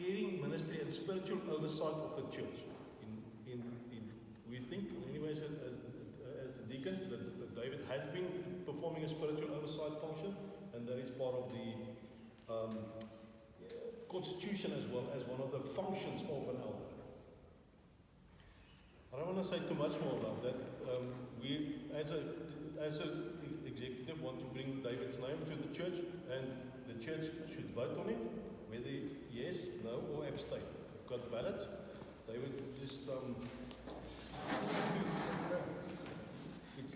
caring ministry and spiritual oversight of the church. We think, in any ways, as the deacons, that David has been performing a spiritual oversight function, and that is part of the constitution as well as one of the functions of an elder. I don't want to say too much more about that. We, as an executive, want to bring David's name to the church, and the church should vote on it, whether yes, no, or abstain. We've got ballots. David just it's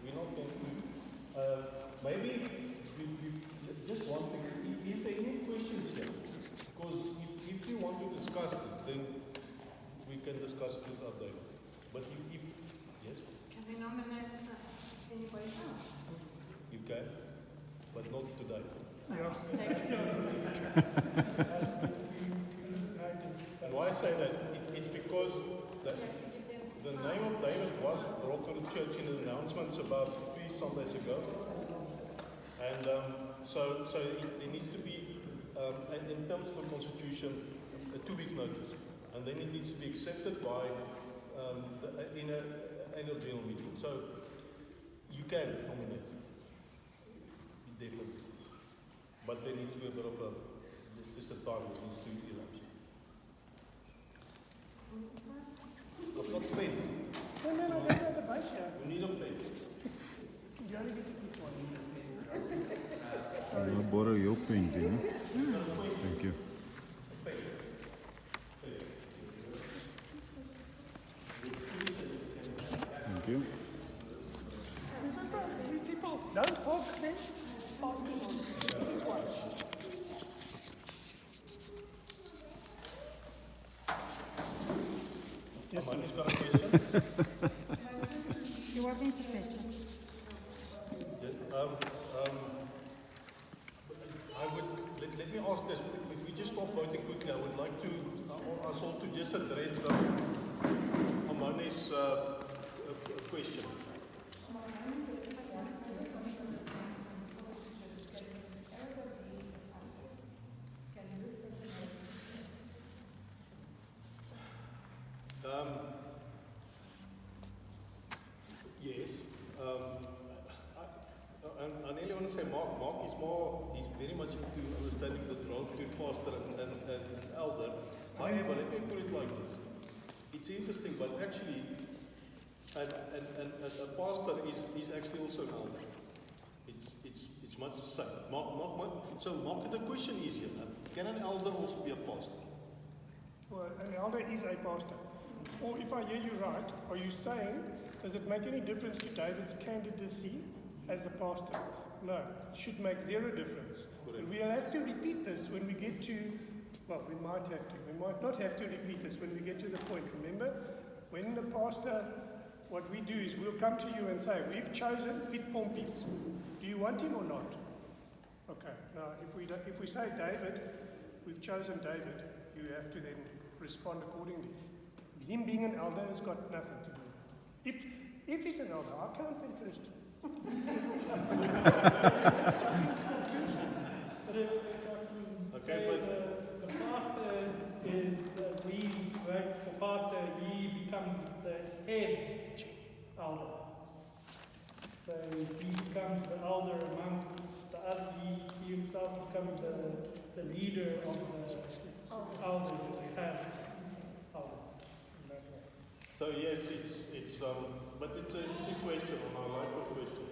we're not going to. Maybe just one thing. Is there any questions here? Because if you want to discuss this, then we can discuss it with our David. But if yes? Can we nominate anybody else? You can, but not today. And why I say that? It's because the name of David was brought to the church in the announcements about 3 Sundays ago. And so there needs to be, in terms of the Constitution, a 2 weeks notice. And then it needs to be accepted by in an annual general meeting. So you can nominate, definitely. But there needs to be a bit of a, this is a time that needs to elapse. I've got pen. No, that's not the base here. You need a pen. You only get to keep one. I'll borrow your pen, Jenny. Thank you. Thank you. People don't talk then. Pass me on. Yes, Amanya's got a question. You want me to fetch it? I would, let me ask this, if we just stop voting quickly, I would like to, us all to just address Amanya's question. Yes. I nearly want to say Mark is more, he's very much into understanding the role between pastor and elder. However, let me put it like this. It's interesting, but actually, a pastor is actually also an elder. It's much the same. Mark, the question is here, can an elder also be a pastor? Well, an elder is a pastor. Or if I hear you right, are you saying, does it make any difference to David's candidacy as a pastor? No, it should make 0 difference. Correct. We'll have to repeat this when we get to, well, we might have to. We might not have to repeat this when we get to the point. Remember, when the pastor, what we do is we'll come to you and say, we've chosen Piet Pompies. Do you want him or not? Okay, now if we say David, we've chosen David, you have to then respond accordingly. Him being an elder has got nothing to do. If he's an elder, I'll count them first. Okay, but the pastor is, we work for pastor, he becomes the head elder. So he becomes the elder amongst the other, he himself becomes the leader of the elders that we have. So yes, it's but it's a question, and I like the question.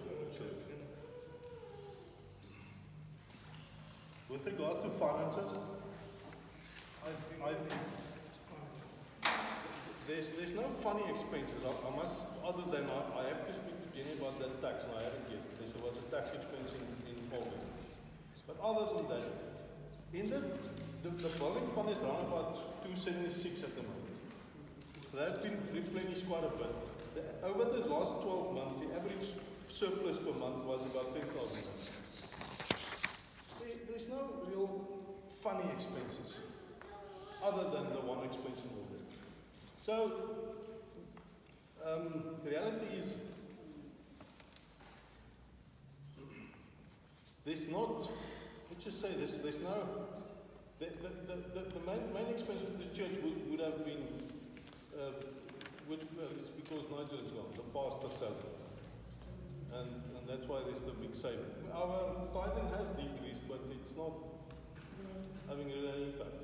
With regards to finances, I there's no funny expenses. I must, other than I have to speak to Jenny about that tax, and I haven't yet. There was a tax expense in August. But other than that, in the bowling fund is around about 276 at the moment. That's been replenished quite a bit. Over the last 12 months, the average surplus per month was about 10,000. There's no real funny expenses, other than the one expense in August. So, the reality is, there's not, let's just say this, there's no The main expense of the church would have been, well, it's because Nigel is gone, the pastor's salary. And that's why there's the big saving. Our tithing has decreased, but it's not having an impact.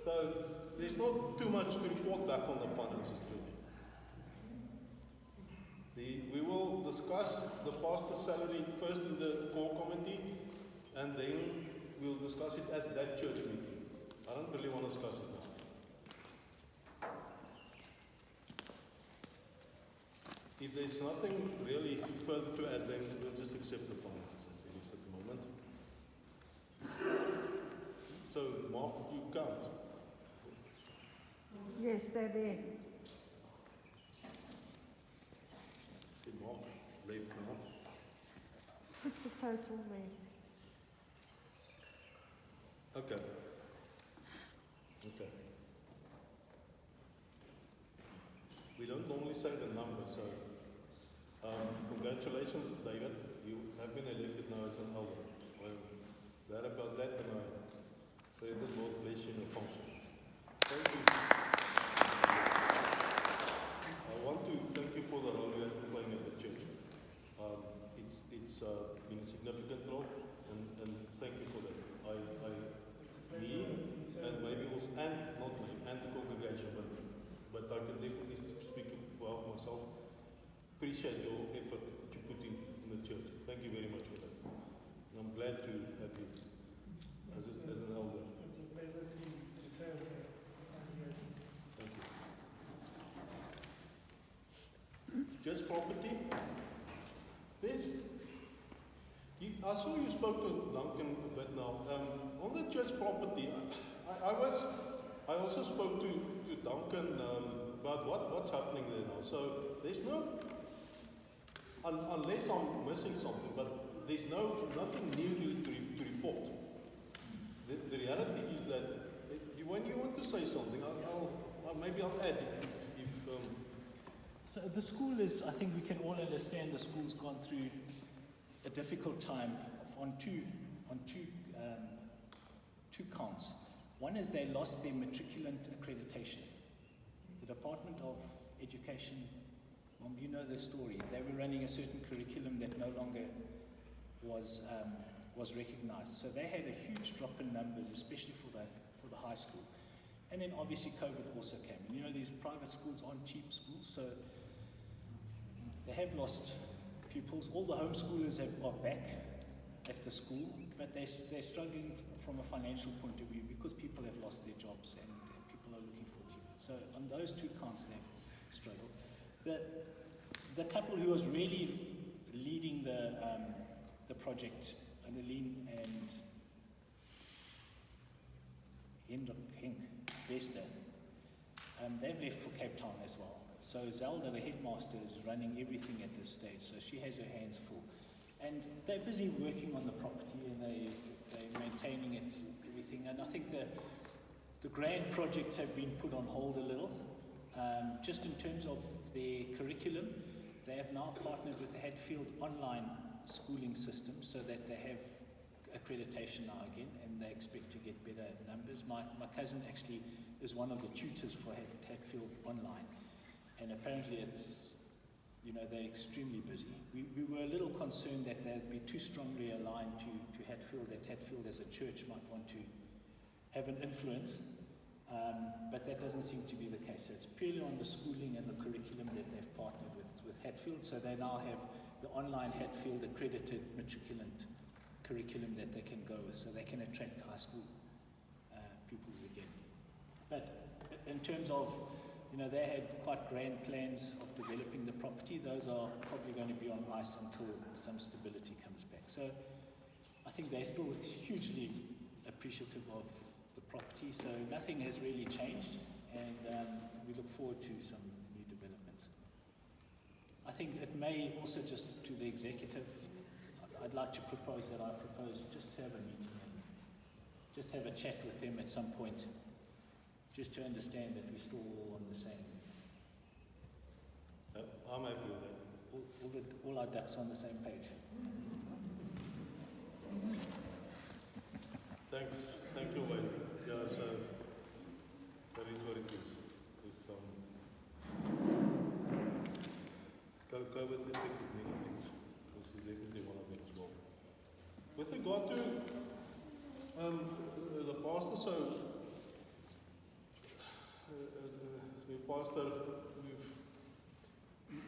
So there's not too much to report back on the finances really. We will discuss the pastor's salary first in the core committee, and then we'll discuss it at that church meeting. I don't really want to discuss it now. If there's nothing really further to add, then we'll just accept the finances as it is at the moment. So, Mark, you count. Yes, they're there. See, Mark, left now. What's the total there? Okay. Okay. We don't normally say the number, so congratulations, David. You have been elected now as an elder. Well, that about that, and I say the Lord bless you in your function. Thank you. I want to thank you for the role you have been playing at the church. It's been a significant role, and thank you for that. Me, and maybe also, and not me, and the congregation, but I can definitely speak well for myself. Appreciate your effort that you put in the church. Thank you very much for that. And I'm glad to have you as an elder. It's a pleasure to serve the congregation. Thank you. Church property. I saw you spoke to Duncan a bit now. On the church property, I also spoke to Duncan about what's happening there now. So there's no, unless I'm missing something, but there's nothing new to report. The reality is that when you want to say something, maybe I'll add if So the school is, I think we can all understand the school's gone through a difficult time on two counts. One is they lost their matriculant accreditation. The Department of Education, you know the story. They were running a certain curriculum that no longer was recognized. So they had a huge drop in numbers, especially for the high school. And then obviously COVID also came. And you know these private schools aren't cheap schools, so they have lost pupils. All the homeschoolers are back at the school, but they're struggling from a financial point of view because people have lost their jobs and people are looking for tutors. So on those two counts, they've struggled. The couple who was really leading the project, Annelien and Henk Bester, they've left for Cape Town as well. So Zelda, the headmaster, is running everything at this stage, so she has her hands full. And they're busy working on the property and they're maintaining it, everything. And I think the grand projects have been put on hold a little. Just in terms of their curriculum, they have now partnered with the Hatfield online schooling system so that they have accreditation now again, and they expect to get better numbers. My cousin actually is one of the tutors for Hatfield online, and apparently they're extremely busy. We were a little concerned that they'd be too strongly aligned to Hatfield, that Hatfield as a church might want to have an influence, but that doesn't seem to be the case. It's purely on the schooling and the curriculum that they've partnered with Hatfield, so they now have the online Hatfield accredited matriculant curriculum that they can go with, so they can attract high school pupils again. But in terms of, they had quite grand plans of developing the property. Those are probably going to be on ice until some stability comes back. So I think they're still hugely appreciative of the property. So nothing has really changed, and we look forward to some new developments. I think it may also, just to the executive, I'd like to propose that just to have a meeting and just have a chat with them at some point, just to understand that we're still all on the same. I'm happy with that. All our ducks are on the same page. Thanks. Thank you, Wayne. Yeah, so that is what it is. It's COVID affected many things. This is definitely one of them as well. With regard to the pastor, so new pastor,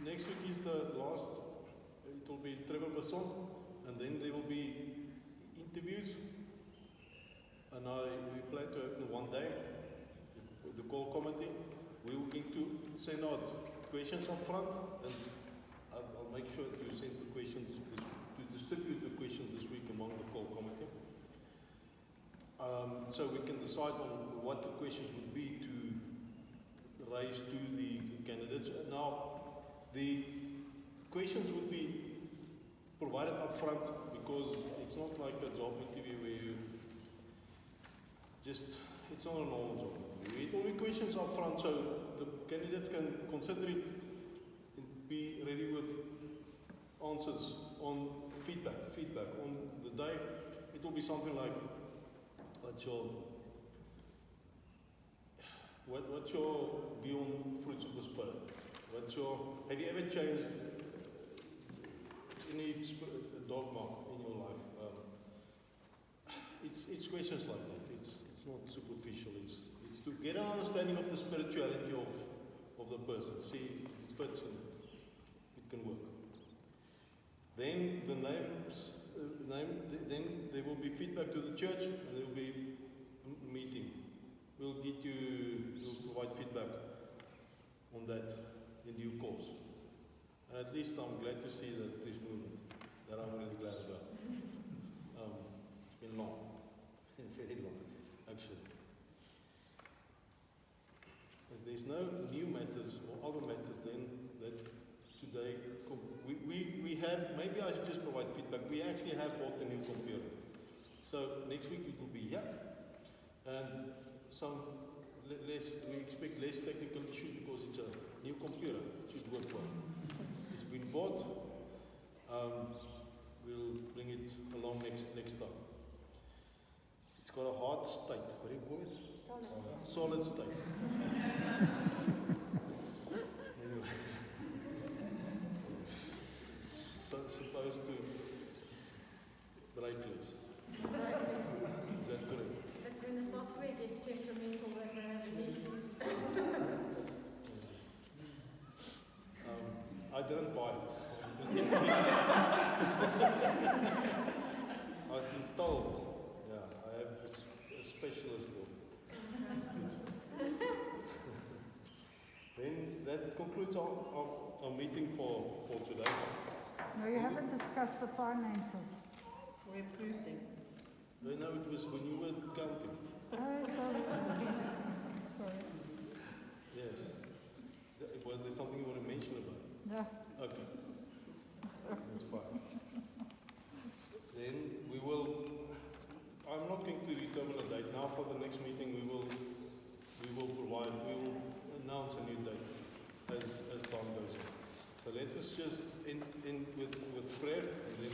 next week is the last. It will be Trevor Besson, and then there will be interviews. And we plan to have it in one day. The call committee. We will need to send out questions up front, and I'll make sure to send the questions, to distribute the questions this week among the call committee. So we can decide on what the questions would be to raise to the candidates. Now, the questions would be provided up front, because it's not like a job interview where you just, it's not a normal job interview. It will be questions up front, so the candidates can consider it and be ready with answers on feedback on the day. It will be something like, what's your view on fruits of the Spirit? Have you ever changed any dogma in your life? It's questions like that. It's not superficial. It's to get an understanding of the spirituality of the person. See if it fits and it can work. Then the then there will be feedback to the church, and there will be a meeting. We'll provide feedback on that in due course. And at least I'm glad to see that this movement, that I'm really glad about. It's been long, very long, actually. If there's no new matters or other matters, then that today, we have, maybe I should just provide feedback. We actually have bought a new computer. So next week it will be here. And we expect less technical issues because it's a new computer. It should work well. It's been bought. We'll bring it along next time. It's got a hard state. What do you call it? Solid state. Anyway. So supposed to break loose. Is that correct? That's when the software gets temperamental, that they have issues. I didn't buy it. I've been told. Yeah, I have a specialist bought it. Then that concludes our meeting for today. No, you haven't discussed the finances. We approved them. I know it was when you were counting. Oh, sorry. Sorry. Yes. Was there something you want to mention about it? Yeah. Okay. That's fine. Then we will, I'm not going to determine a date now. For the next meeting we will announce a new date as time goes on. So let us just end with prayer, and then